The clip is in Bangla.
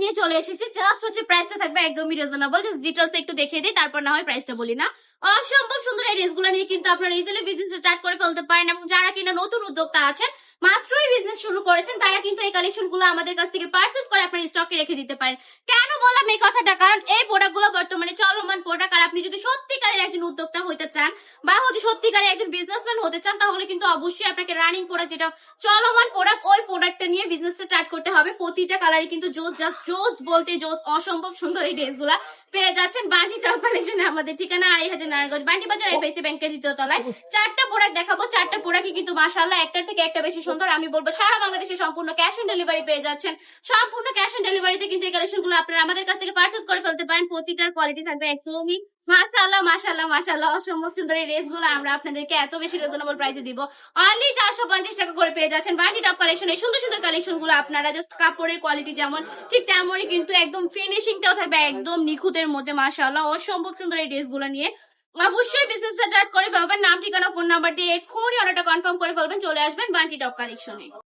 নিয়ে চলে এসেছি। জাস্ট হচ্ছে প্রাইসটা থাকবে একদমই রিজনেবল। জাস্ট ডিটেইলস একটু দেখিয়ে দিই, তারপর না হয় প্রাইসটা বলি না। অসম্ভব সুন্দর এই ড্রেসগুলো নিয়ে কিন্তু আপনারা ইজিলি বিজনেস স্টার্ট করে ফেলতে পারেন, এবং যারা কিনা নতুন উদ্যোক্তা আছেন, মাত্রই বিজনেস শুরু করেছেন, তারা কিন্তু এই কালেকশন গুলো আমাদের কাছ থেকে পারচেজ করে আপনার স্টকে রেখে দিতে পারেন। কেন বললাম এই কথাটা? কারণ এই প্রোডাক্টগুলো বর্তমানে চলমান প্রোডাক্ট, আর আপনি যদি সত্যিকারের একজন উদ্যোক্তা হইতে চান বা হচ্ছে সত্যিকারের একজন বিজনেসম্যান হতে চান, তাহলে কিন্তু অবশ্যই আপনাকে রানিং প্রোডাক্ট, যেটা চলমান প্রোডাক্ট, ওই প্রোডাক্টটা নিয়ে বিজনেস স্টার্ট করতে হবে। প্রতিটা কালারই কিন্তু জোস, জাস্ট জোস বলতে জোস, অসম্ভব সুন্দর এই ড্রেসগুলা পেয়ে যাচ্ছেন বান্টি টপ কালেকশনে। আমাদের ঠিকানা 2500 নারায়ণগঞ্জ বান্টি বাজার, এফআইসি ব্যাংকের দ্বিতীয় তলায়। চারটা প্রোডাক্ট দেখাবো, চারটা প্রোডাক্টই কিন্তু মাশাআল্লাহ একটার থেকে একটা বেশি সুন্দর। আমি বলবো সারা বাংলাদেশে সম্পূর্ণ ক্যাশ অন ডেলিভারি পেয়ে যাচ্ছেন। সম্পূর্ণ ক্যাশ অন ডেলিভারিতে কিন্তু এই কালেকশনগুলো আপনারা আমাদের কাছ থেকে পারচেজ করে ফেলতে পারেন। প্রতিটার কোয়ালিটি থাকবে একদমই মাশাআল্লাহ মাশাআল্লাহ মাশাআল্লাহ। অসম্ভব সুন্দর এই ড্রেসগুলো আমরা আপনাদেরকে এত বেশি রিজনেবল প্রাইসে দিব। অনলি 450 টাকা করে পেয়ে যাচ্ছেন বান্টি টপ কালেকশন। এই সুন্দর সুন্দর কালেকশনগুলো আপনারা জাস্ট কাপড়ের কোয়ালিটি যেমন ঠিক তেমনই কিন্তু একদম ফিনিশিংটাও থাকবে একদম নিখুঁতের মধ্যে। মাশাআল্লাহ অসম্ভব সুন্দর এই ড্রেসগুলো নিয়ে অবশ্যই বিজনেসটা স্টার্ট করে ফেলবেন। নাম ঠিকানা ফোন নাম্বার দিয়ে এক্ষুনি অর্ডারটা কনফার্ম করে ফেলবেন, চলে আসবেন বান্টি টপ কালেকশনে।